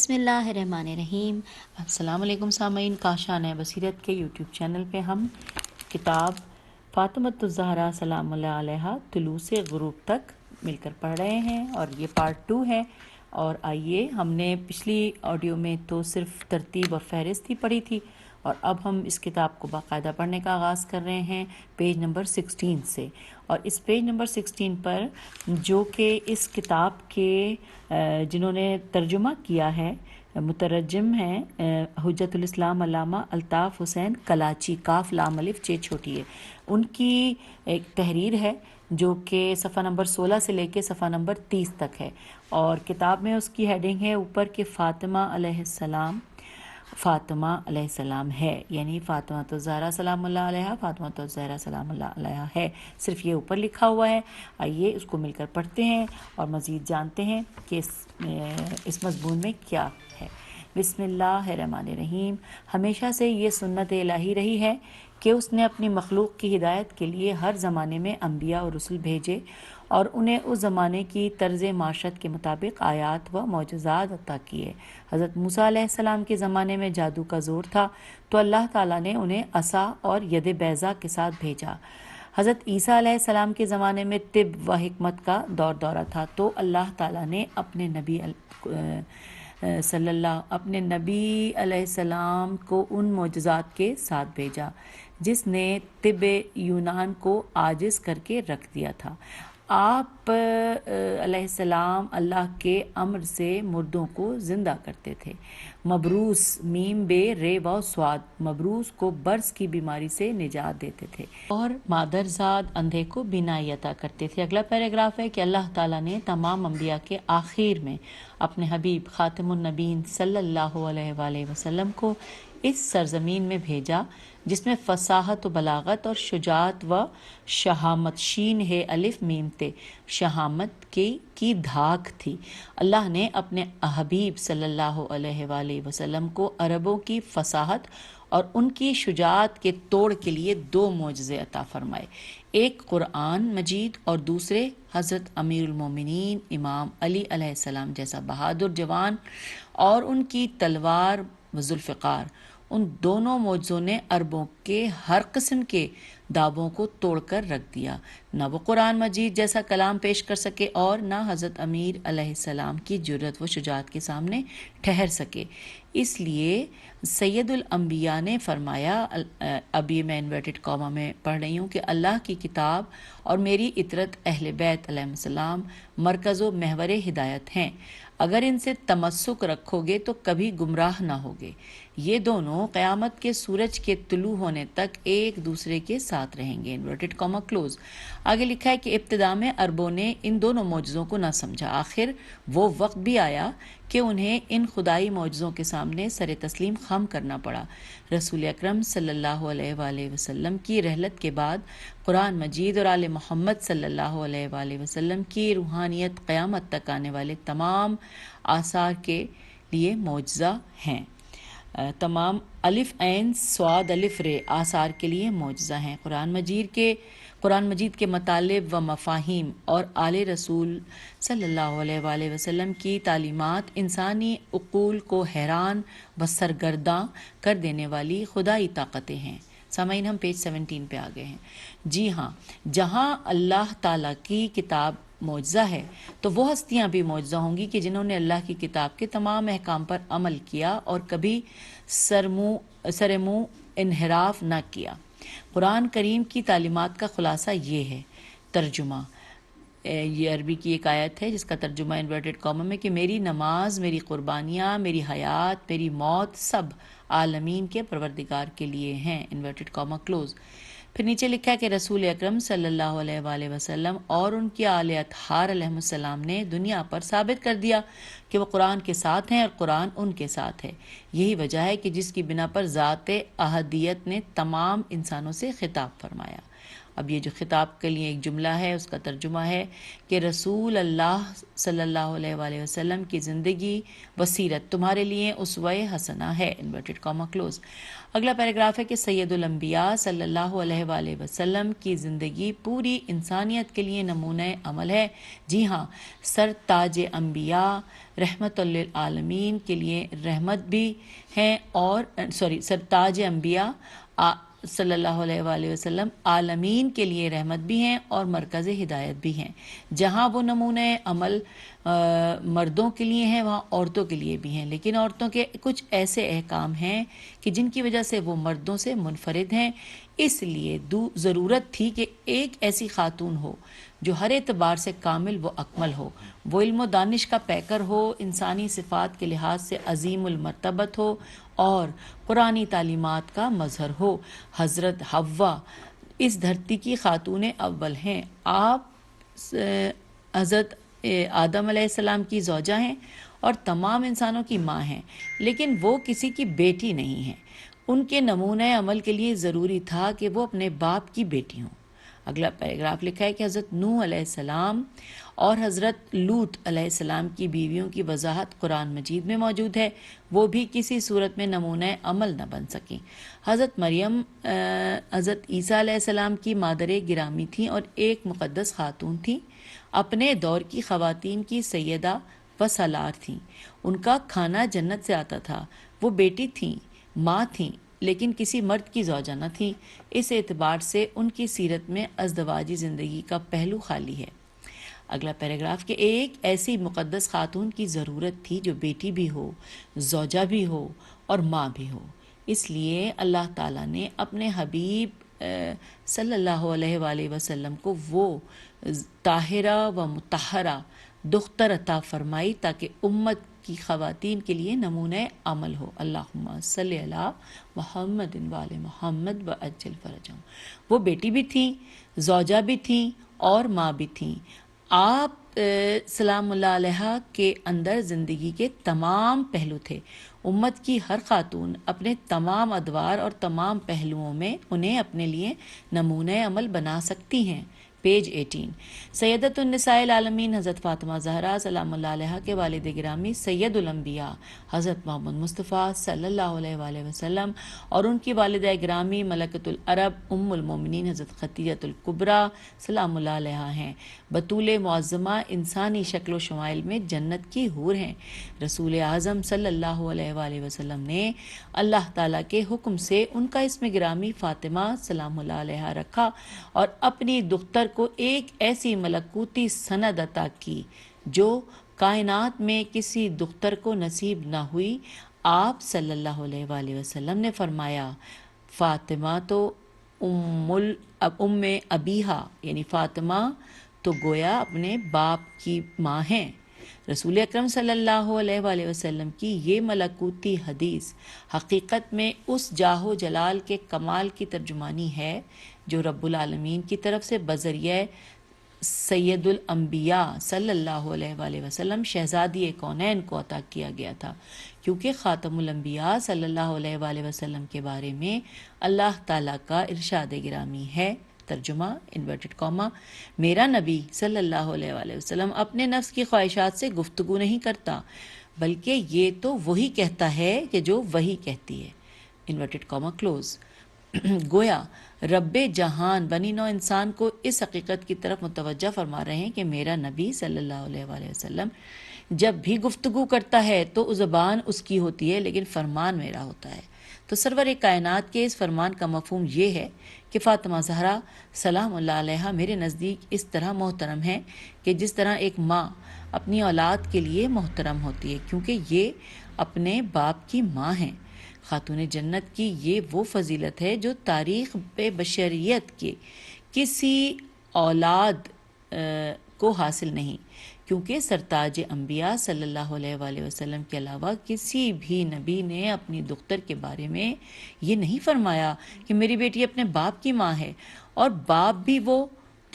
بسم اللہ الرحمن الرحیم۔ السلام علیکم سامعین، کاشان بصیرت کے یوٹیوب چینل پہ ہم کتاب فاطمۃ الزہرا سلام اللہ علیہا طلوع سے غروب تک مل کر پڑھ رہے ہیں، اور یہ پارٹ 2 ہے۔ اور آئیے، ہم نے پچھلی آڈیو میں تو صرف ترتیب اور فہرست ہی پڑھی تھی، اور اب ہم اس کتاب کو باقاعدہ پڑھنے کا آغاز کر رہے ہیں پیج نمبر 16 سے۔ اور اس پیج نمبر 16 پر جو کہ اس کتاب کے جنہوں نے ترجمہ کیا ہے، مترجم ہیں حجت الاسلام علامہ الطاف حسین کلاچی، کاف لام الف چ چھوٹی ہے، ان کی ایک تحریر ہے جو کہ صفحہ نمبر 16 سے لے کے صفحہ نمبر 30 تک ہے، اور کتاب میں اس کی ہیڈنگ ہے اوپر کہ فاطمہ علیہ السلام، فاطمہ علیہ السلام ہے، یعنی فاطمہ الزہرا سلام اللہ علیہا، فاطمہ الزہرا سلام اللہ علیہا ہے، صرف یہ اوپر لکھا ہوا ہے۔ آئیے اس کو مل کر پڑھتے ہیں اور مزید جانتے ہیں کہ اس مضمون میں کیا ہے۔ بسم اللہ الرحمن الرحیم۔ ہمیشہ سے یہ سنت الہی رہی ہے کہ اس نے اپنی مخلوق کی ہدایت کے لیے ہر زمانے میں انبیاء اور رسل بھیجے، اور انہیں اس زمانے کی طرز معاشرت کے مطابق آیات و معجزات عطا کیے۔ حضرت موسیٰ علیہ السلام کے زمانے میں جادو کا زور تھا، تو اللہ تعالیٰ نے انہیں عصا اور ید بیضا کے ساتھ بھیجا۔ حضرت عیسیٰ علیہ السلام کے زمانے میں طب و حکمت کا دورہ تھا، تو اللہ تعالیٰ نے اپنے نبی علیہ السلام کو ان معجزات کے ساتھ بھیجا جس نے طب یونان کو عاجز کر کے رکھ دیا تھا۔ آپ علیہ السلام اللہ کے امر سے مردوں کو زندہ کرتے تھے۔ مبروس، میم بے رے و سواد، مبروس کو برس کی بیماری سے نجات دیتے تھے، اور مادرزاد اندھے کو بینائی عطا کرتے تھے۔ اگلا پیراگراف ہے کہ اللہ تعالیٰ نے تمام انبیاء کے آخر میں اپنے حبیب خاتم النبیین صلی اللہ علیہ وآلہ وسلم کو اس سرزمین میں بھیجا جس میں فصاحت و بلاغت اور شجاعت و شہامت، شین ہے الف میم تے، شہامت کی دھاک تھی۔ اللہ نے اپنے حبیب صلی اللہ علیہ وآلہ وسلم کو عربوں کی فصاحت اور ان کی شجاعت کے توڑ کے لیے 2 معجزے عطا فرمائے، ایک قرآن مجید اور دوسرے حضرت امیر المومنین امام علی علیہ السلام جیسا بہادر جوان اور ان کی تلوار و ذوالفقار۔ ان دونوں معجزوں نے عربوں کے ہر قسم کے دعووں کو توڑ کر رکھ دیا۔ نہ وہ قرآن مجید جیسا کلام پیش کر سکے اور نہ حضرت امیر علیہ السلام کی جرأت و شجاعت کے سامنے ٹھہر سکے۔ اس لیے سید الانبیاء نے فرمایا، اب یہ میں انورٹڈ کاما میں پڑھ رہی ہوں، کہ اللہ کی کتاب اور میری اطرت اہل بیت علیہ السلام مرکز و محور ہدایت ہیں، اگر ان سے تمسک رکھو گے تو کبھی گمراہ نہ ہوگے۔ یہ دونوں قیامت کے سورج کے طلوع ہونے تک ایک دوسرے کے ساتھ رہیں گے، انورٹڈ کاما کلوز۔ آگے لکھا ہے کہ ابتدا میں عربوں نے ان دونوں معجزوں کو نہ سمجھا، آخر وہ وقت بھی آیا کہ انہیں ان خدائی معجزوں کے سامنے سر تسلیم خم کرنا پڑا۔ رسول اکرم صلی اللہ علیہ وآلہ وسلم کی رحلت کے بعد قرآن مجید اور آل محمد صلی اللہ علیہ وآلہ وسلم کی روحانیت قیامت تک آنے والے تمام آثار کے لیے معجزہ ہیں۔ تمام الف عین صاد الف رے آثار کے لیے معجزہ ہیں۔ قرآن مجید کے مطالب و مفاہیم اور آل رسول صلی اللہ علیہ وآلہ وسلم کی تعلیمات انسانی عقول کو حیران و سرگرداں کر دینے والی خدائی طاقتیں ہیں۔ سامعین، ہم پیج 17 پہ آ گئے ہیں۔ جی ہاں، جہاں اللہ تعالیٰ کی کتاب معجزہ ہے تو وہ ہستیاں بھی معجزہ ہوں گی کہ جنہوں نے اللہ کی کتاب کے تمام احکام پر عمل کیا اور کبھی سرمو انحراف نہ کیا۔ قرآن کریم کی تعلیمات کا خلاصہ یہ ہے۔ ترجمہ، یہ عربی کی ایک آیت ہے جس کا ترجمہ انورٹڈ کاما میں کہ میری نماز، میری قربانیاں، میری حیات، میری موت سب عالمین کے پروردگار کے لیے ہیں، انورٹڈ کاما کلوز۔ پھر نیچے لکھا ہے کہ رسول اکرم صلی اللہ علیہ وآلہ وسلم اور ان کے آل اطہار علیہ السلام نے دنیا پر ثابت کر دیا کہ وہ قرآن کے ساتھ ہیں اور قرآن ان کے ساتھ ہے۔ یہی وجہ ہے کہ جس کی بنا پر ذات احدیت نے تمام انسانوں سے خطاب فرمایا۔ اب یہ جو خطاب کے لیے ایک جملہ ہے اس کا ترجمہ ہے کہ رسول اللہ صلی اللہ علیہ وآلہ وسلم کی زندگی و سیرت تمہارے لیے اسوہ حسنہ ہے، انورٹڈ کاما کلوز۔ اگلا پیراگراف ہے کہ سید الانبیاء صلی اللہ علیہ وآلہ وسلم کی زندگی پوری انسانیت کے لیے نمونہ عمل ہے۔ جی ہاں، سر تاج انبیاء رحمت للعالمین کے لیے رحمت بھی ہیں، اور سر تاج انبیاء صلی اللہ علیہ وآلہ وسلم عالمین کے لیے رحمت بھی ہیں اور مرکز ہدایت بھی ہیں۔ جہاں وہ نمونہ عمل مردوں کے لیے ہیں وہاں عورتوں کے لیے بھی ہیں، لیکن عورتوں کے کچھ ایسے احکام ہیں کہ جن کی وجہ سے وہ مردوں سے منفرد ہیں، اس لیے ضرورت تھی کہ ایک ایسی خاتون ہو جو ہر اعتبار سے کامل و اکمل ہو، وہ علم و دانش کا پیکر ہو، انسانی صفات کے لحاظ سے عظیم المرتبت ہو اور قرآنی تعلیمات کا مظہر ہو۔ حضرت حوا اس دھرتی کی خاتون اول ہیں۔ آپ حضرت آدم علیہ السلام کی زوجہ ہیں اور تمام انسانوں کی ماں ہیں، لیکن وہ کسی کی بیٹی نہیں ہیں۔ ان کے نمونہ عمل کے لیے ضروری تھا کہ وہ اپنے باپ کی بیٹی ہوں۔ اگلا پیراگراف لکھا ہے کہ حضرت نوح علیہ السلام اور حضرت لوط علیہ السلام کی بیویوں کی وضاحت قرآن مجید میں موجود ہے، وہ بھی کسی صورت میں نمونہ عمل نہ بن سکیں۔ حضرت مریم حضرت عیسیٰ علیہ السلام کی مادر گرامی تھیں اور ایک مقدس خاتون تھیں، اپنے دور کی خواتین کی سیدہ و سالار تھیں۔ ان کا کھانا جنت سے آتا تھا، وہ بیٹی تھیں، ماں تھیں، لیکن کسی مرد کی زوجہ نہ تھیں۔ اس اعتبار سے ان کی سیرت میں ازدواجی زندگی کا پہلو خالی ہے۔ اگلا پیراگراف کہ ایک ایسی مقدس خاتون کی ضرورت تھی جو بیٹی بھی ہو، زوجہ بھی ہو اور ماں بھی ہو۔ اس لیے اللہ تعالیٰ نے اپنے حبیب صلی اللہ علیہ وآلہ وسلم کو وہ طاہرہ و مطہرہ دختر عطا فرمائی تاکہ امت کی خواتین کے لیے نمونہ عمل ہو۔ اللہم صلی علی محمد وآل محمد وعجل فرجہم۔ وہ بیٹی بھی تھیں، زوجہ بھی تھیں اور ماں بھی تھیں۔ آپ سلام اللہ علیہ کے اندر زندگی کے تمام پہلو تھے۔ امت کی ہر خاتون اپنے تمام ادوار اور تمام پہلوؤں میں انہیں اپنے لیے نمونہ عمل بنا سکتی ہیں۔ پیج 18۔ سیدۃ النساء العالمین حضرت فاطمہ زہرا سلام اللہ علیہ کے والد گرامی سید الانبیاء حضرت محمد مصطفیٰ صلی اللہ علیہ وآلہ وسلم اور ان کی والدہ گرامی ملکۃ العرب ام المومنین حضرت خدیجہ الکبریٰ سلام اللہ علیہ ہیں۔ بطول معظمہ انسانی شکل و شمائل میں جنت کی حور ہیں۔ رسول اعظم صلی اللہ علیہ وآلہ وسلم نے اللہ تعالیٰ کے حکم سے ان کا اسم گرامی فاطمہ سلام اللہ علیہ رکھا اور اپنی دختر کو ایک ایسی ملکوتی سند عطا کی جو کائنات میں کسی دختر کو نصیب نہ ہوئی۔ آپ صلی اللہ علیہ وآلہ وسلم نے فرمایا، فاطمہ تو ام ابیہا، یعنی فاطمہ تو گویا اپنے باپ کی ماں ہیں۔ رسول اکرم صلی اللہ علیہ وآلہ وسلم کی یہ ملکوتی حدیث حقیقت میں اس جاہ و جلال کے کمال کی ترجمانی ہے جو رب العالمین کی طرف سے بذریعہ سید الانبیاء صلی اللہ علیہ وآلہ وسلم شہزادی کونین کو عطا کیا گیا تھا، کیونکہ خاتم الانبیاء صلی اللہ علیہ وآلہ وسلم کے بارے میں اللہ تعالیٰ کا ارشاد گرامی ہے۔ ترجمہ انورٹڈ کاما، میرا نبی صلی اللہ علیہ وآلہ وسلم اپنے نفس کی خواہشات سے گفتگو نہیں کرتا، بلکہ یہ تو وہی کہتا ہے کہ جو وہی کہتی ہے، انورٹڈ کاما کلوز۔ گویا رب جہان بنی نوع انسان کو اس حقیقت کی طرف متوجہ فرما رہے ہیں کہ میرا نبی صلی اللہ علیہ وآلہ وسلم جب بھی گفتگو کرتا ہے تو زبان اس کی ہوتی ہے لیکن فرمان میرا ہوتا ہے۔ تو سرور کائنات کے اس فرمان کا مفہوم یہ ہے کہ فاطمہ زہرا سلام اللہ علیہ میرے نزدیک اس طرح محترم ہیں کہ جس طرح ایک ماں اپنی اولاد کے لیے محترم ہوتی ہے، کیونکہ یہ اپنے باپ کی ماں ہیں۔ خاتون جنت کی یہ وہ فضیلت ہے جو تاریخ بشریت کے کسی اولاد کو حاصل نہیں، کیونکہ سرتاج انبیاء صلی اللہ علیہ وآلہ وسلم کے علاوہ کسی بھی نبی نے اپنی دختر کے بارے میں یہ نہیں فرمایا کہ میری بیٹی اپنے باپ کی ماں ہے، اور باپ بھی وہ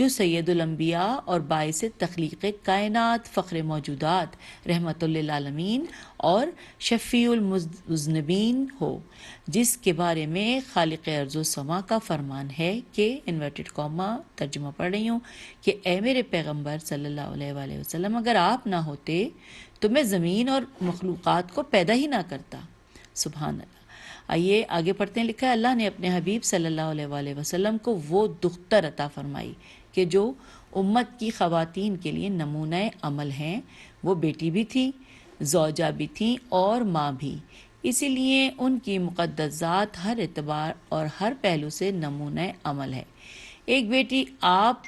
جو سید الانبیاء اور باعث تخلیق کائنات، فخر موجودات، رحمت للعالمین اور شفیع المذنبین ہو، جس کے بارے میں خالق ارض و سما کا فرمان ہے کہ انورٹڈ کاما ترجمہ پڑھ رہی ہوں کہ اے میرے پیغمبر صلی اللہ علیہ وآلہ وسلم، اگر آپ نہ ہوتے تو میں زمین اور مخلوقات کو پیدا ہی نہ کرتا۔ سبحان اللہ۔ آئیے آگے پڑھتے ہیں۔ لکھا ہے اللہ نے اپنے حبیب صلی اللہ علیہ وآلہ وسلم کو وہ دختر عطا فرمائی کہ جو امت کی خواتین کے لیے نمونہ عمل ہیں۔ وہ بیٹی بھی تھی، زوجہ بھی تھی اور ماں بھی، اسی لیے ان کی مقدس ذات ہر اعتبار اور ہر پہلو سے نمونہ عمل ہے۔ ایک بیٹی آپ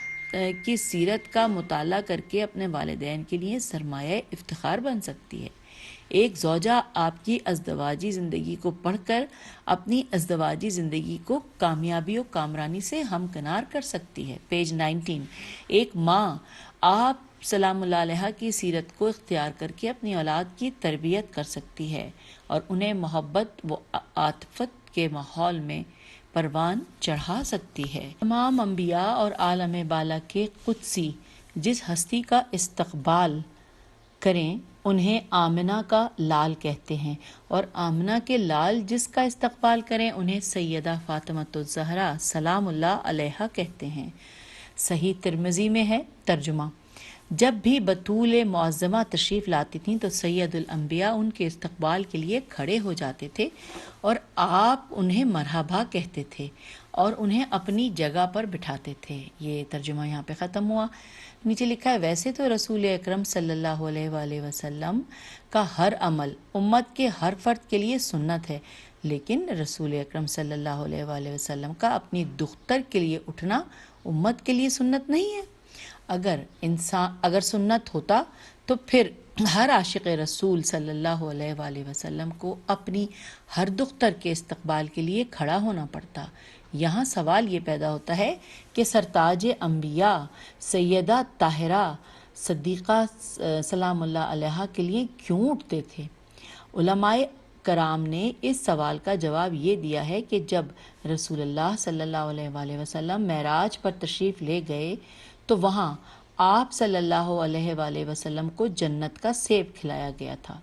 کی سیرت کا مطالعہ کر کے اپنے والدین کے لیے سرمایہ افتخار بن سکتی ہے۔ ایک زوجہ آپ کی ازدواجی زندگی کو پڑھ کر اپنی ازدواجی زندگی کو کامیابی و کامرانی سے ہمکنار کر سکتی ہے۔ پیج 19۔ ایک ماں آپ سلام اللہ علیہ کی سیرت کو اختیار کر کے اپنی اولاد کی تربیت کر سکتی ہے اور انہیں محبت و عاطفت کے ماحول میں پروان چڑھا سکتی ہے۔ تمام انبیاء اور عالم بالا کے قدسی جس ہستی کا استقبال کریں انہیں آمنہ کا لال کہتے ہیں، اور آمنہ کے لال جس کا استقبال کریں انہیں سیدہ فاطمۃ الزہرا سلام اللہ علیہا کہتے ہیں۔ صحیح ترمذی میں ہے۔ ترجمہ: جب بھی بطول معظمہ تشریف لاتی تھیں تو سید الانبیاء ان کے استقبال کے لیے کھڑے ہو جاتے تھے اور آپ انہیں مرحبا کہتے تھے اور انہیں اپنی جگہ پر بٹھاتے تھے۔ یہ ترجمہ یہاں پہ ختم ہوا۔ نیچے لکھا ہے ویسے تو رسول اکرم صلی اللہ علیہ وآلہ وسلم کا ہر عمل امت کے ہر فرد کے لیے سنت ہے، لیکن رسول اکرم صلی اللہ علیہ وآلہ وسلم کا اپنی دختر کے لیے اٹھنا امت کے لیے سنت نہیں ہے۔ اگر سنت ہوتا تو پھر ہر عاشق رسول صلی اللہ علیہ وآلہ وسلم کو اپنی ہر دختر کے استقبال کے لیے کھڑا ہونا پڑتا۔ یہاں سوال یہ پیدا ہوتا ہے کہ سرتاج انبیاء سیدہ طاہرہ صدیقہ سلام اللہ علیہا کے لیے کیوں اٹھتے تھے؟ علماء کرام نے اس سوال کا جواب یہ دیا ہے کہ جب رسول اللہ صلی اللہ علیہ وآلہ وسلم معراج پر تشریف لے گئے تو وہاں آپ صلی اللہ علیہ وآلہ وسلم کو جنت کا سیب کھلایا گیا تھا۔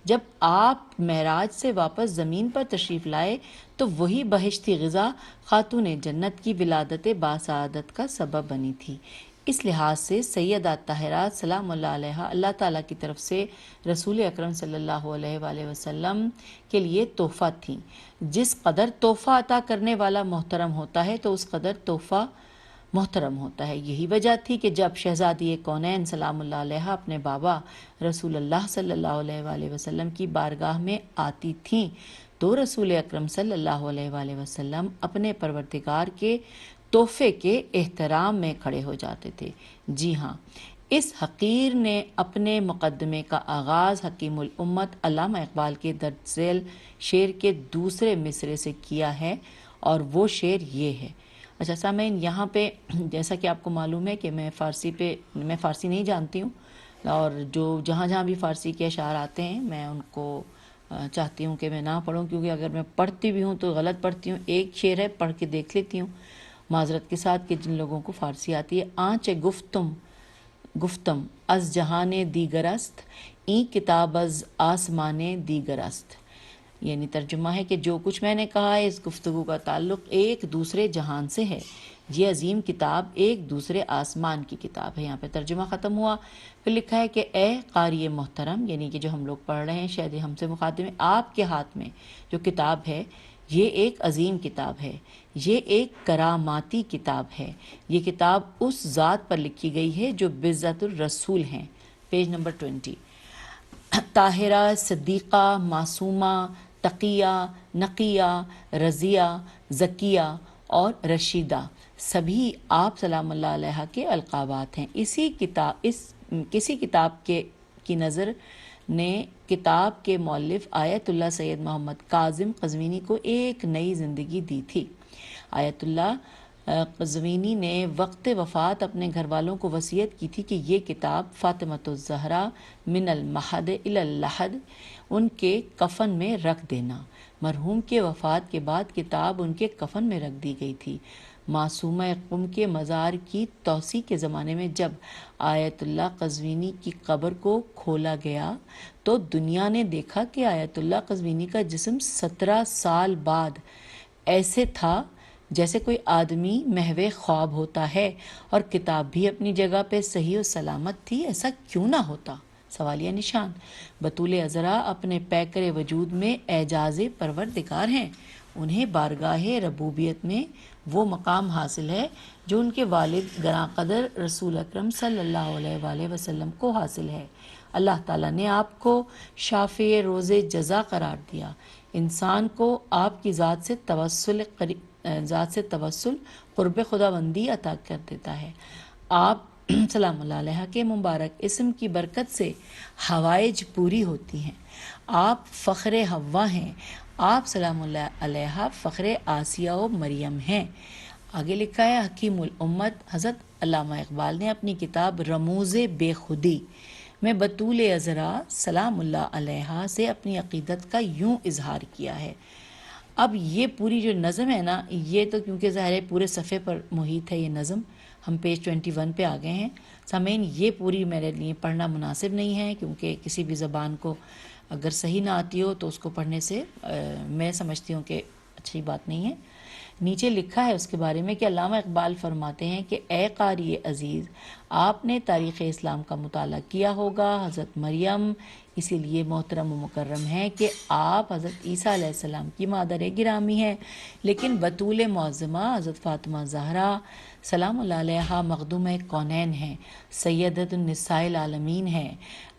جب آپ معراج سے واپس زمین پر تشریف لائے تو وہی بہشتی غذا خاتون جنت کی ولادت باسعادت کا سبب بنی تھی۔ اس لحاظ سے سیدہ طاہرہ سلام اللہ علیہا اللہ تعالیٰ کی طرف سے رسول اکرم صلی اللہ علیہ وآلہ وسلم کے لیے تحفہ تھیں۔ جس قدر تحفہ عطا کرنے والا محترم ہوتا ہے تو اس قدر تحفہ محترم ہوتا ہے۔ یہی وجہ تھی کہ جب شہزادی کونین سلام اللہ علیہا اپنے بابا رسول اللہ صلی اللہ علیہ وآلہ وسلم کی بارگاہ میں آتی تھیں تو رسول اکرم صلی اللہ علیہ وآلہ وسلم اپنے پروردگار کے تحفے کے احترام میں کھڑے ہو جاتے تھے۔ جی ہاں، اس حقیر نے اپنے مقدمے کا آغاز حکیم الامت علامہ اقبال کے درج ذیل شعر کے دوسرے مصرعے سے کیا ہے، اور وہ شعر یہ ہے۔ اچھا سامعین، یہاں پہ جیسا کہ آپ کو معلوم ہے کہ میں فارسی نہیں جانتی ہوں، اور جو جہاں بھی فارسی کے اشعار آتے ہیں میں ان کو چاہتی ہوں کہ میں نہ پڑھوں، کیونکہ اگر میں پڑھتی بھی ہوں تو غلط پڑھتی ہوں۔ ایک شعر ہے، پڑھ کے دیکھ لیتی ہوں معذرت کے ساتھ کہ جن لوگوں کو فارسی آتی ہے۔ آنچ گفتم از جہان دیگر است، این کتاب از آسمان دیگر است۔ یعنی ترجمہ ہے کہ جو کچھ میں نے کہا ہے اس گفتگو کا تعلق ایک دوسرے جہان سے ہے، یہ عظیم کتاب ایک دوسرے آسمان کی کتاب ہے۔ یہاں پہ ترجمہ ختم ہوا۔ پھر لکھا ہے کہ اے قاری محترم، یعنی کہ جو ہم لوگ پڑھ رہے ہیں، شاید ہم سے مخاطب ہیں، آپ کے ہاتھ میں جو کتاب ہے یہ ایک عظیم کتاب ہے، یہ ایک کراماتی کتاب ہے۔ یہ کتاب اس ذات پر لکھی گئی ہے جو بذات الرسول ہیں۔ Page number 20۔ طاہرہ، صدیقہ، معصومہ، تقیہ، نقیہ، رضیہ، زکیہ اور رشیدہ سبھی آپ سلام اللہ علیہ کے القابات ہیں۔ کسی کتاب کی نظر نے کتاب کے مؤلف آیت اللہ سید محمد کاظم قزوینی کو ایک نئی زندگی دی تھی۔ آیت اللہ قزوینی نے وقت وفات اپنے گھر والوں کو وصیت کی تھی کہ یہ کتاب فاطمۃ الزہرا من المہد الی اللحد ان کے کفن میں رکھ دینا۔ مرحوم کے وفات کے بعد کتاب ان کے کفن میں رکھ دی گئی تھی۔ معصومہ قم کے مزار کی توسیع کے زمانے میں جب آیت اللہ قزوینی کی قبر کو کھولا گیا تو دنیا نے دیکھا کہ آیت اللہ قزوینی کا جسم 17 سال بعد ایسے تھا جیسے کوئی آدمی محو خواب ہوتا ہے، اور کتاب بھی اپنی جگہ پہ صحیح و سلامت تھی۔ ایسا کیوں نہ ہوتا؟ سوالیہ نشان۔ بطول عذرا اپنے پیکر وجود میں اعجاز پروردگار ہیں، انہیں بارگاہ ربوبیت میں وہ مقام حاصل ہے جو ان کے والد گراں قدر رسول اکرم صلی اللہ علیہ وآلہ وسلم کو حاصل ہے۔ اللہ تعالیٰ نے آپ کو شافع روز جزا قرار دیا، انسان کو آپ کی ذات سے توسل قرب خداوندی عطا کر دیتا ہے۔ آپ سلام اللہ علیہ کے مبارک اسم کی برکت سے حوائج پوری ہوتی ہیں۔ آپ فخر حوا ہیں، آپ سلام اللہ علیہ فخر آسیہ و مریم ہیں۔ آگے لکھا ہے حکیم الامت حضرت علامہ اقبال نے اپنی کتاب رموز بے خودی میں بطول عذرا سلام اللہ علیہ سے اپنی عقیدت کا یوں اظہار کیا ہے۔ اب یہ پوری جو نظم ہے نا، یہ تو کیونکہ ظاہر ہے پورے صفحے پر محیط ہے یہ نظم، ہم پیج 21 پہ آ گئے ہیں۔ سامعین، یہ پوری میرے لیے پڑھنا مناسب نہیں ہے، کیونکہ کسی بھی زبان کو اگر صحیح نہ آتی ہو تو اس کو پڑھنے سے میں سمجھتی ہوں کہ اچھی بات نہیں ہے۔ نیچے لکھا ہے اس کے بارے میں کہ علامہ اقبال فرماتے ہیں کہ اے قاری عزیز، آپ نے تاریخ اسلام کا مطالعہ کیا ہوگا۔ حضرت مریم اسی لیے محترم و مکرم ہے کہ آپ حضرت عیسیٰ علیہ السلام کی مادر گرامی ہیں، لیکن بطول معظمہ حضرت فاطمہ زہرا سلام اللہ علیہ مخدوم کونین ہیں، سیدۃ النساء العالمین ہیں،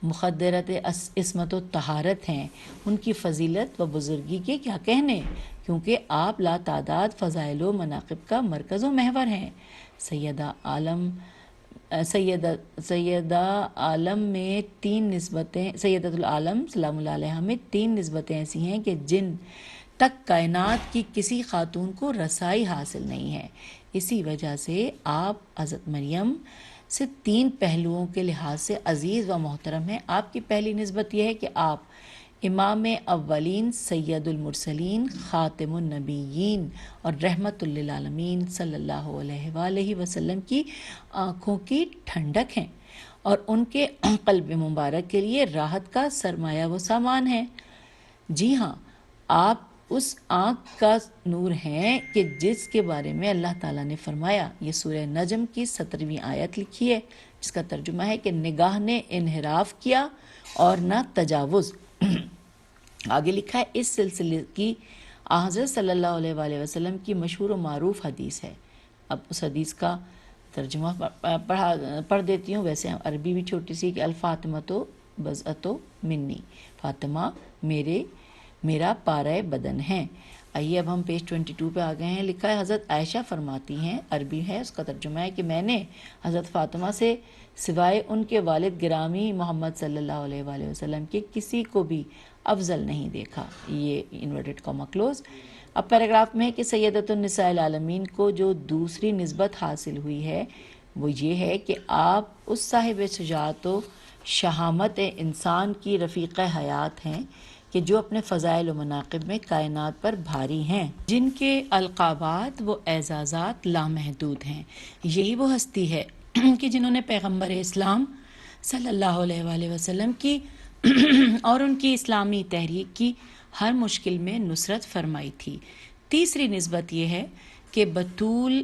مخدرت عصمت و طہارت ہیں۔ ان کی فضیلت و بزرگی کے کیا کہنے، کیونکہ آپ لا تعداد فضائل و مناقب کا مرکز و محور ہیں۔ سیدہ عالم میں 3 نسبتیں، سیدۃ العالم سلام اللہ علیہ میں 3 نسبتیں ایسی ہیں کہ جن تک کائنات کی کسی خاتون کو رسائی حاصل نہیں ہے۔ اسی وجہ سے آپ حضرت مریم سے 3 پہلوؤں کے لحاظ سے عزیز و محترم ہیں۔ آپ کی پہلی نسبت یہ ہے کہ آپ امام اولین، سید المرسلین، خاتم النبیین اور رحمت للعالمین صلی اللہ علیہ وآلہ وسلم کی آنکھوں کی ٹھنڈک ہیں، اور ان کے قلب مبارک کے لیے راحت کا سرمایہ و سامان ہیں۔ جی ہاں، آپ اس آنکھ کا نور ہیں کہ جس کے بارے میں اللہ تعالیٰ نے فرمایا، یہ سورہ نجم کی 17ویں آیت لکھی ہے، جس کا ترجمہ ہے کہ نگاہ نے انحراف کیا اور نہ تجاوز۔ آگے لکھا ہے اس سلسلے کی حضرت صلی اللہ علیہ وآلہ وسلم کی مشہور و معروف حدیث ہے۔ اب اس حدیث کا ترجمہ پڑھ دیتی ہوں، ویسے عربی بھی چھوٹی سی، کہ الفاطمۃ بضعۃ منی، فاطمہ میرا پارہ بدن ہے۔ آئیے اب ہم پیج 22 پہ آ گئے ہیں۔ لکھا ہے حضرت عائشہ فرماتی ہیں، عربی ہے اس کا ترجمہ ہے کہ میں نے حضرت فاطمہ سے سوائے ان کے والد گرامی محمد صلی اللہ علیہ وآلہ وسلم کے کسی کو بھی افضل نہیں دیکھا۔ یہ انورٹڈ کاما کلوز۔ اب پیراگراف میں ہے کہ سیدۃ النساء العالمین کو جو دوسری نسبت حاصل ہوئی ہے وہ یہ ہے کہ آپ اس صاحب شجاعت و شہامت انسان کی رفیق حیات ہیں کہ جو اپنے فضائل و مناقب میں کائنات پر بھاری ہیں، جن کے القابات و اعزازات لامحدود ہیں۔ یہی وہ ہستی ہے کہ جنہوں نے پیغمبر اسلام صلی اللہ علیہ وآلہ وسلم کی اور ان کی اسلامی تحریک کی ہر مشکل میں نصرت فرمائی تھی۔ تیسری نسبت یہ ہے کہ بطول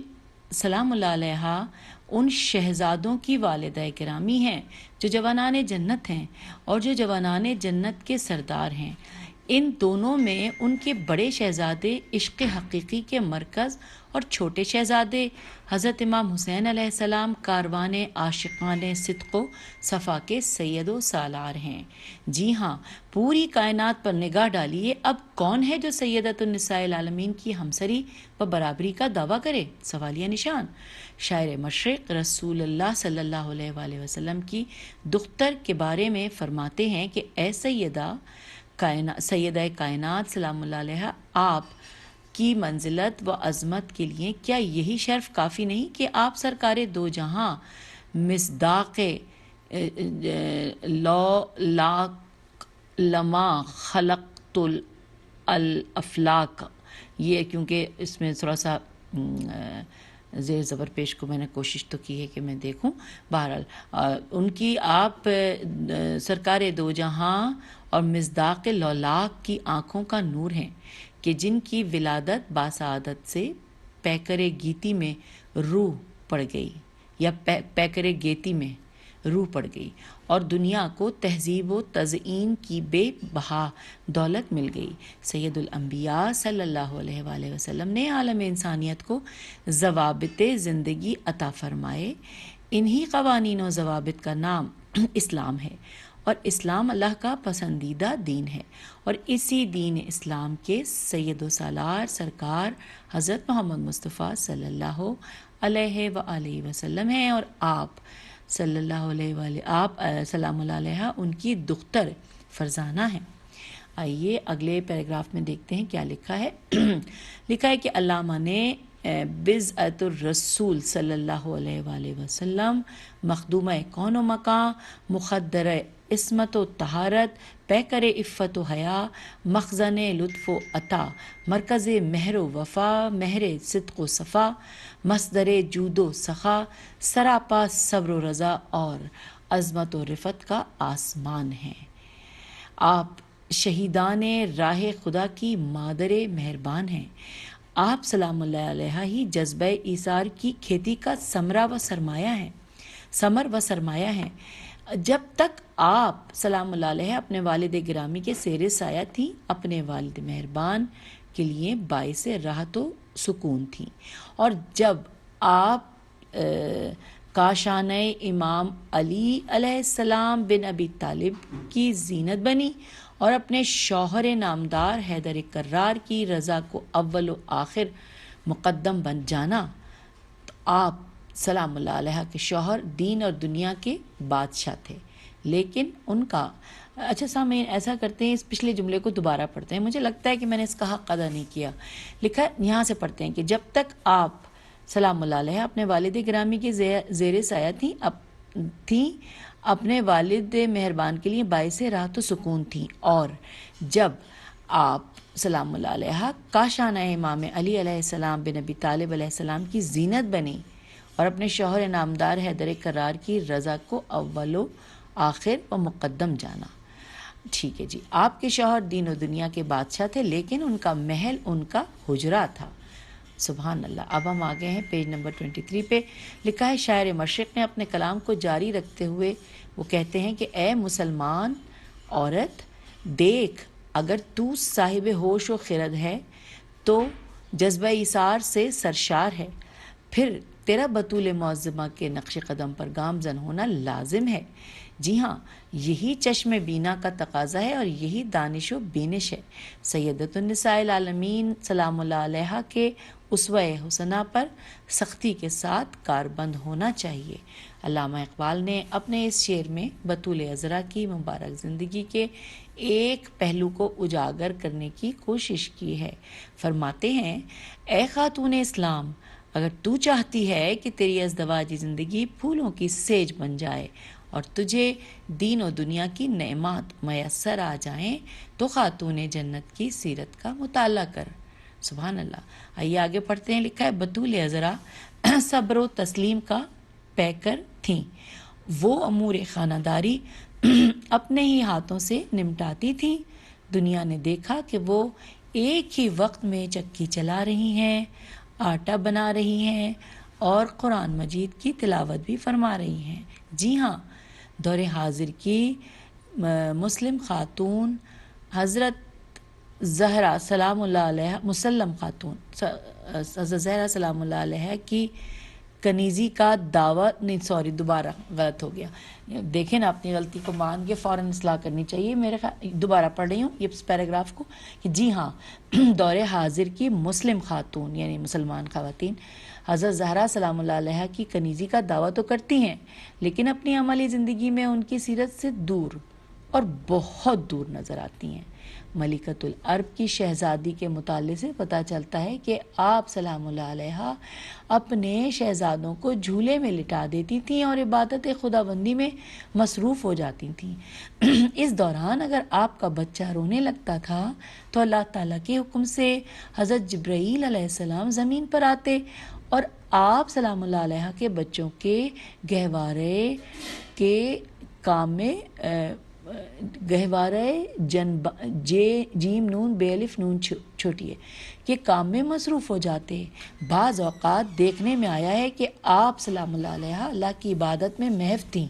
سلام اللہ علیہ ان شہزادوں کی والدہ گرامی ہیں جو جوانان جنت ہیں اور جو جوانان جنت کے سردار ہیں۔ ان دونوں میں ان کے بڑے شہزادے عشق حقیقی کے مرکز اور چھوٹے شہزادے حضرت امام حسین علیہ السلام کاروان عاشقان صدق و صفا کے سید و سالار ہیں۔ جی ہاں، پوری کائنات پر نگاہ ڈالیے، اب کون ہے جو سیدۃ النساء العالمین کی ہمسری و برابری کا دعویٰ کرے؟ سوالیہ نشان۔ شاعر مشرق رسول اللہ صلی اللہ علیہ وآلہ وسلم کی دختر کے بارے میں فرماتے ہیں کہ اے سیدہ کائنات سلام اللہ علیہ، آپ کی منزلت و عظمت کے لیے کیا یہی شرف کافی نہیں کہ آپ سرکار دو جہاں مصداق لما خلقت الافلاک، یہ کیونکہ اس میں تھوڑا سا زیر زبر پیش کو میں نے کوشش تو کی ہے کہ میں دیکھوں. بہرحال ان کی آپ سرکار دو جہاں اور مصداق لولاک کی آنکھوں کا نور ہیں کہ جن کی ولادت باسعادت سے پیکر گیتی میں روح پڑ گئی یا پیکر گیتی میں روح پڑ گئی اور دنیا کو تہذیب و تزئین کی بے بہا دولت مل گئی. سید الانبیاء صلی اللہ علیہ وآلہ وسلم نے عالم انسانیت کو ضوابط زندگی عطا فرمائے. انہی قوانین و ضوابط کا نام اسلام ہے اور اسلام اللہ کا پسندیدہ دین ہے اور اسی دین اسلام کے سید و سالار سرکار حضرت محمد مصطفیٰ صلی اللہ علیہ وآلہ وسلم ہیں اور آپ صلی اللہ علیہ وآلہ آپ سلام اللہ علیہ ان کی دختر فرزانہ ہیں. آئیے اگلے پیراگراف میں دیکھتے ہیں کیا لکھا ہے. لکھا ہے کہ علامہ نے بضعت الرسول صلی اللہ علیہ وآلہ وسلم مخدومہ کون و مکان مخدر عصمت و طہارت پیکر عفت و حیا مخزن لطف و عطا مرکز مہر و وفا مہر صدق و صفا مصدر جود و سخا سراپا صبر و رضا اور عظمت و رفت کا آسمان ہے. آپ شہیدان راہ خدا کی مادر مہربان ہیں. آپ سلام اللہ علیہ ہی جذبہ ایثار کی کھیتی کا ثمر و سرمایہ ہیں. جب تک آپ سلام اللہ علیہ اپنے والد گرامی کے زیر سایہ تھیں اپنے والد مہربان کے لیے باعث راحت و سکون تھیں اور جب آپ کاشانہ امام علی علیہ السلام بن ابی طالب کی زینت بنی اور اپنے شوہر نامدار حیدر کرار کی رضا کو اول و آخر مقدم بن جانا. تو آپ سلام اللہ علیہ کے شوہر دین اور دنیا کے بادشاہ تھے لیکن ان کا اچھا سامعین ایسا کرتے ہیں اس پچھلے جملے کو دوبارہ پڑھتے ہیں. مجھے لگتا ہے کہ میں نے اس کا حق ادا نہیں کیا. لکھا یہاں سے پڑھتے ہیں کہ جب تک آپ سلام اللہ علیہ اپنے والد گرامی کے زیر سایہ تھیں اپنے والد مہربان کے لیے باعث راحت و سکون تھیں اور جب آپ سلام اللہ علیہ کاشانہ امام علی علیہ السلام بن ابی طالب علیہ السلام کی زینت بنی اور اپنے شوہر نامدار حیدر کرار کی رضا کو اول و آخر و مقدم جانا. ٹھیک ہے جی. آپ کے شوہر دین و دنیا کے بادشاہ تھے لیکن ان کا محل ان کا حجرہ تھا. سبحان اللہ. اب ہم آگے ہیں پیج نمبر 23 پہ. لکھا ہے شاعر مشرق نے اپنے کلام کو جاری رکھتے ہوئے وہ کہتے ہیں کہ اے مسلمان عورت دیکھ اگر تو صاحب ہوش و خرد ہے تو جذبہ ایثار سے سرشار ہے پھر تیرا بطول معظمہ کے نقش قدم پر گامزن ہونا لازم ہے. جی ہاں یہی چشم بینا کا تقاضا ہے اور یہی دانش و بینش ہے. سیدۃ النساء العالمین سلام اللہ علیہ کے اسوہ حسنہ پر سختی کے ساتھ کاربند ہونا چاہیے. علامہ اقبال نے اپنے اس شعر میں بطول عذرا کی مبارک زندگی کے ایک پہلو کو اجاگر کرنے کی کوشش کی ہے. فرماتے ہیں اے خاتون اسلام اگر تو چاہتی ہے کہ تیری ازدواجی زندگی پھولوں کی سیج بن جائے اور تجھے دین و دنیا کی نعمات میسر آ جائیں تو خاتون جنت کی سیرت کا مطالعہ کر. سبحان اللہ. آئیے آگے پڑھتے ہیں. لکھا ہے بطول عذرا صبر و تسلیم کا پیکر تھیں. وہ امور خانہ داری اپنے ہی ہاتھوں سے نمٹاتی تھیں. دنیا نے دیکھا کہ وہ ایک ہی وقت میں چکی چلا رہی ہیں آٹا بنا رہی ہیں اور قرآن مجید کی تلاوت بھی فرما رہی ہیں. جی ہاں دور حاضر کی مسلم خاتون حضرت زہرا سلام اللہ علیہ مسلم خاتون حضرت زہرا سلام اللہ علیہ کی کنیزی کا دعوت نہیں سوری دوبارہ غلط ہو گیا. دیکھیں نا اپنی غلطی کو مان کے فوراً اصلاح کرنی چاہیے. میرے دوبارہ پڑھ رہی ہوں یہ پیراگراف کو کہ جی ہاں دور حاضر کی مسلم خاتون یعنی مسلمان خواتین حضرت زہرا سلام اللہ علیہ کی کنیزی کا دعویٰ تو کرتی ہیں لیکن اپنی عملی زندگی میں ان کی سیرت سے دور اور بہت دور نظر آتی ہیں. ملکۃ العرب کی شہزادی کے مطالعے سے پتہ چلتا ہے کہ آپ سلام اللہ علیہ اپنے شہزادوں کو جھولے میں لٹا دیتی تھیں اور عبادت خداوندی میں مصروف ہو جاتی تھیں۔ اس دوران اگر آپ کا بچہ رونے لگتا تھا تو اللہ تعالیٰ کے حکم سے حضرت جبرائیل علیہ السلام زمین پر آتے اور آپ سلام اللہ علیہ کے بچوں کے گہوارے کے کام میں گہوارے جیم نون بے الف نون چھوٹی ہے کہ کام میں مصروف ہو جاتے۔ بعض اوقات دیکھنے میں آیا ہے کہ آپ سلام اللہ علیہ اللہ کی عبادت میں محو تھیں،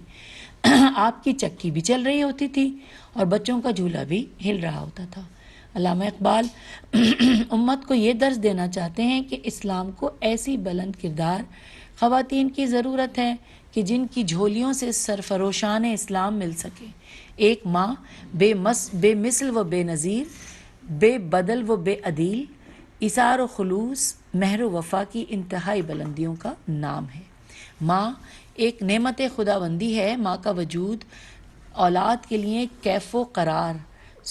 آپ کی چکی بھی چل رہی ہوتی تھی اور بچوں کا جھولا بھی ہل رہا ہوتا تھا۔ علامہ اقبال امت کو یہ درس دینا چاہتے ہیں کہ اسلام کو ایسی بلند کردار خواتین کی ضرورت ہے کہ جن کی جھولیوں سے سرفروشان اسلام مل سکے۔ ایک ماں بے مثل و بے نظیر، بے بدل و بے عدیل، اثار و خلوص، مہر و وفا کی انتہائی بلندیوں کا نام ہے۔ ماں ایک نعمت خداوندی ہے۔ ماں کا وجود اولاد کے لیے کیف و قرار،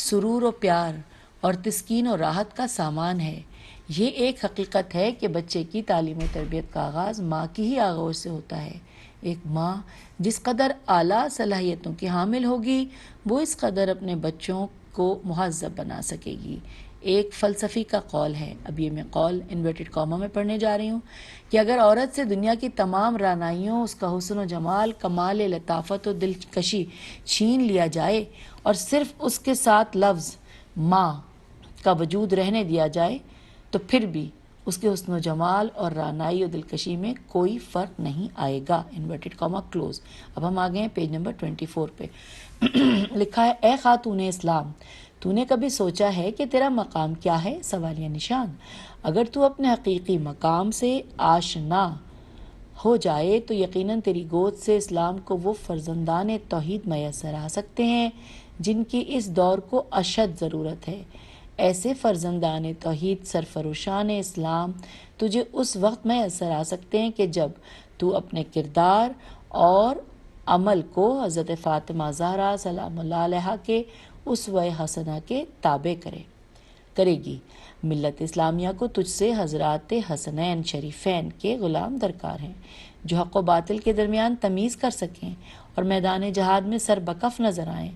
سرور و پیار اور تسکین و راحت کا سامان ہے۔ یہ ایک حقیقت ہے کہ بچے کی تعلیم و تربیت کا آغاز ماں کی ہی آغوش سے ہوتا ہے۔ ایک ماں جس قدر اعلیٰ صلاحیتوں کی حامل ہوگی وہ اس قدر اپنے بچوں کو مہذب بنا سکے گی۔ ایک فلسفی کا قول ہے، اب یہ میں قول انورٹڈ کاما میں پڑھنے جا رہی ہوں، کہ اگر عورت سے دنیا کی تمام رعنائیوں، اس کا حسن و جمال، کمال لطافت و دلکشی چھین لیا جائے اور صرف اس کے ساتھ لفظ ماں کا وجود رہنے دیا جائے تو پھر بھی اس کے حسن و جمال اور رعنائی و دلکشی میں کوئی فرق نہیں آئے گا۔ Inverted Cama close. اب ہم آگئے ہیں پیج نمبر 24 پہ۔ لکھا ہے، اے خاتون اسلام، تو نے کبھی سوچا ہے کہ تیرا مقام کیا ہے؟ سوالیہ نشان۔ اگر تو اپنے حقیقی مقام سے آشنا ہو جائے تو یقیناً تیری گود سے اسلام کو وہ فرزندان توحید میسر آ سکتے ہیں جن کی اس دور کو اشد ضرورت ہے۔ ایسے فرزندان توحید سرفروشان اسلام تجھے اس وقت میسر آ سکتے ہیں کہ جب تو اپنے کردار اور عمل کو حضرت فاطمہ زہرا سلام اللہ علیہ کے اسوہ حسنہ کے تابع کرے گی۔ ملت اسلامیہ کو تجھ سے حضرات حسنین شریفین کے غلام درکار ہیں جو حق و باطل کے درمیان تمیز کر سکیں اور میدان جہاد میں سر بکف نظر آئیں،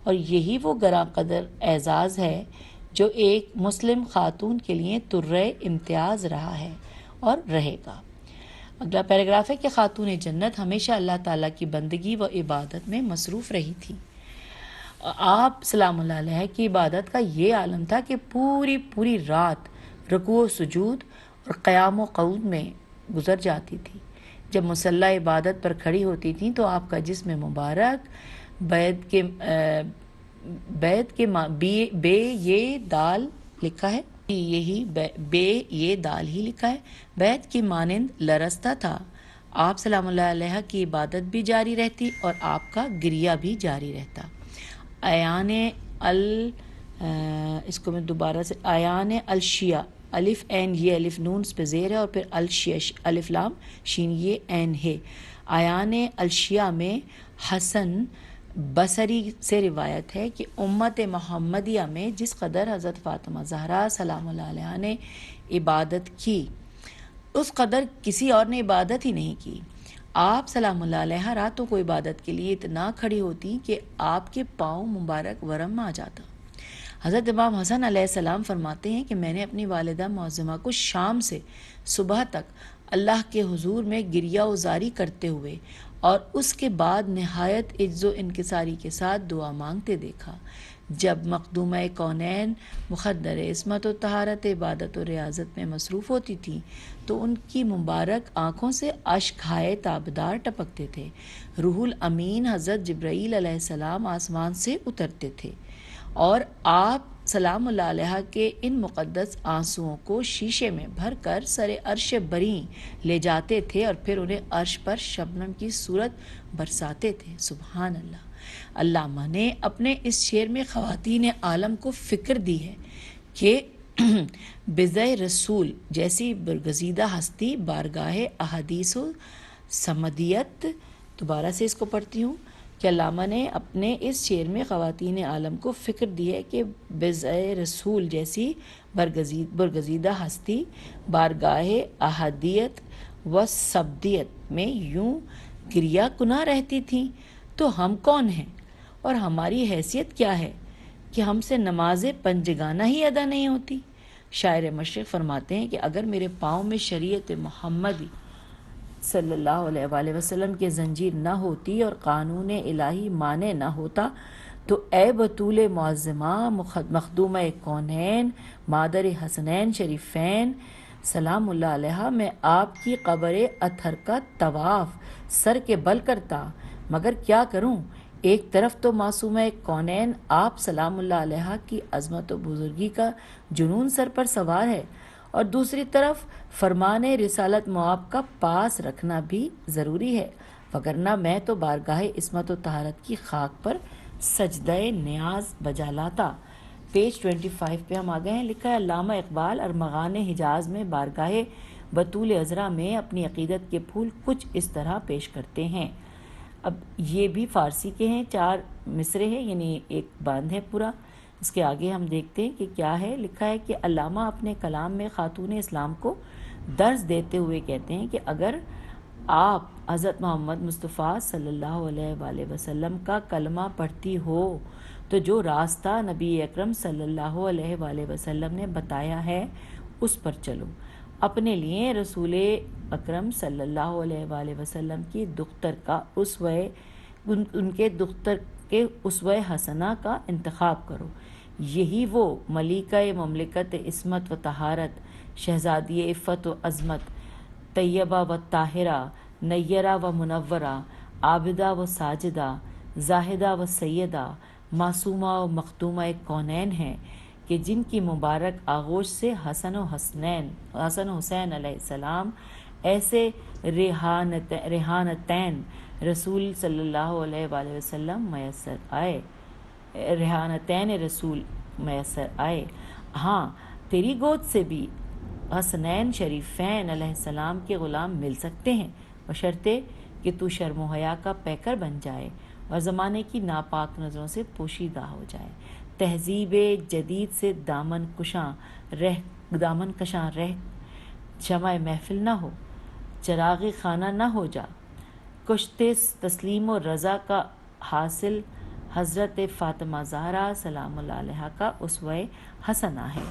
اور یہی وہ گراں قدر اعزاز ہے جو ایک مسلم خاتون کے لیے ترے امتیاز رہا ہے اور رہے گا۔ اگلا پیراگراف ہے کہ خاتون جنت ہمیشہ اللہ تعالیٰ کی بندگی و عبادت میں مصروف رہی تھی۔ آپ سلام اللہ علیہ کی عبادت کا یہ عالم تھا کہ پوری رات رکوع و سجود اور قیام و قعود میں گزر جاتی تھی۔ جب مصلی عبادت پر کھڑی ہوتی تھیں تو آپ کا جسم مبارک بیت کے بے یہ دال لکھا ہے، یہی بے یہ دال ہی لکھا ہے، بیت کی مانند لرزتا تھا۔ آپ سلام اللہ علیہ کی عبادت بھی جاری رہتی اور آپ کا گریہ بھی جاری رہتا۔ ایان اس کو میں دوبارہ سے ایان الشیعہ، الف این یہ الف نون اس پہ زیر ہے اور پھر الشیعہ الف لام شین یہ این ہے۔ ایان الشیعہ میں حسن بصری سے روایت ہے کہ امت محمدیہ میں جس قدر حضرت فاطمہ زہرا سلام اللہ علیہ نے عبادت کی اس قدر کسی اور نے عبادت ہی نہیں کی۔ آپ سلام اللہ علیہ راتوں کو عبادت کے لیے اتنا کھڑی ہوتی کہ آپ کے پاؤں مبارک ورم آ جاتا۔ حضرت امام حسن علیہ السلام فرماتے ہیں کہ میں نے اپنی والدہ معظمہ کو شام سے صبح تک اللہ کے حضور میں گریہ وزاری کرتے ہوئے اور اس کے بعد نہایت عجز و انکساری کے ساتھ دعا مانگتے دیکھا۔ جب مخدومہ کونین مخدر عصمت و طہارت عبادت و ریاضت میں مصروف ہوتی تھیں تو ان کی مبارک آنکھوں سے اشک ہائے تابدار ٹپکتے تھے۔ روح الامین حضرت جبرائیل علیہ السلام آسمان سے اترتے تھے اور آپ سلام اللہ علیہ کے ان مقدس آنسوؤں کو شیشے میں بھر کر سر عرش بری لے جاتے تھے اور پھر انہیں عرش پر شبنم کی صورت برساتے تھے۔ سبحان اللہ۔ علامہ نے اپنے اس شعر میں خواتین عالم کو فکر دی ہے کہ بضع رسول جیسی برگزیدہ ہستی بارگاہ احادیث و سمدیت، دوبارہ سے اس کو پڑھتی ہوں، کہ علامہ نے اپنے اس شعر میں خواتین عالم کو فکر دی ہے کہ بضع رسول جیسی برگزیدہ ہستی بارگاہ احدیت و سبدیت میں یوں گریا کناں رہتی تھیں، تو ہم کون ہیں اور ہماری حیثیت کیا ہے کہ ہم سے نماز پنجگانہ ہی ادا نہیں ہوتی؟ شاعر مشرق فرماتے ہیں کہ اگر میرے پاؤں میں شریعت محمدی صلی اللہ علیہ وآلہ وسلم کی زنجیر نہ ہوتی اور قانون الہی مانے نہ ہوتا، تو اے بطول معظمہ مخدومہ کونین مادر حسنین شریفین سلام اللہ علیہ، میں آپ کی قبر اطہر کا طواف سر کے بل کرتا، مگر کیا کروں، ایک طرف تو معصومہ کونین آپ سلام اللہ علیہ کی عظمت و بزرگی کا جنون سر پر سوار ہے، اور دوسری طرف فرمان رسالت مآب کا پاس رکھنا بھی ضروری ہے، وگرنہ میں تو بارگاہ عصمت و طہارت کی خاک پر سجدہ نیاز بجا لاتا۔ پیج 25 پہ ہم آ گئے ہیں۔ لکھا ہے علامہ اقبال ارمغان حجاز میں بارگاہ بطول عذرا میں اپنی عقیدت کے پھول کچھ اس طرح پیش کرتے ہیں۔ اب یہ بھی فارسی کے ہیں، 4 مصرے ہیں، یعنی ایک باندھ ہے پورا۔ اس کے آگے ہم دیکھتے ہیں کہ کیا ہے۔ لکھا ہے کہ علامہ اپنے کلام میں خاتون اسلام کو درس دیتے ہوئے کہتے ہیں کہ اگر آپ حضرت محمد مصطفیٰ صلی اللہ علیہ وآلہ وسلم کا کلمہ پڑھتی ہو تو جو راستہ نبی اکرم صلی اللہ علیہ وآلہ وسلم نے بتایا ہے اس پر چلو، اپنے لیے رسول اکرم صلی اللہ علیہ وآلہ وسلم کی دختر کا ان کے دختر کے اسوہ حسنہ کا انتخاب کرو، یہی وہ ملکہ مملکت عصمت و طہارت، شہزادی عفت و عظمت، طیبہ و طاہرہ، نیرہ و منورہ، عابدہ و ساجدہ، زاہدہ و سیدہ، معصومہ و مخدومہ کونین ہیں کہ جن کی مبارک آغوش سے حسن و حسین علیہ السلام ایسے ریحانتین رسول صلی اللہ علیہ وآلہ وسلم ریحانتین رسول میسر آئے۔ ہاں، تیری گود سے بھی حسنین شریفین علیہ السلام کے غلام مل سکتے ہیں، بشرطے کہ تو شرم و حیا کا پیکر بن جائے اور زمانے کی ناپاک نظروں سے پوشیدہ ہو جائے، تہذیب جدید سے دامن کشاں رہ شمع محفل نہ ہو، چراغ خانہ نہ ہو جا، کشتے تسلیم و رضا کا حاصل حضرت فاطمہ زہرا سلام اللہ علیہ کا اسوہ حسنہ ہے۔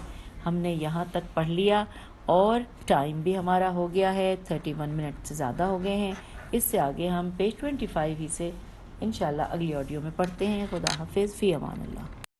ہم نے یہاں تک پڑھ لیا اور ٹائم بھی ہمارا ہو گیا ہے، 31 منٹ سے زیادہ ہو گئے ہیں۔ اس سے آگے ہم پیج 25 ہی سے انشاءاللہ اگلی آڈیو میں پڑھتے ہیں۔ خدا حافظ، فی امان اللہ۔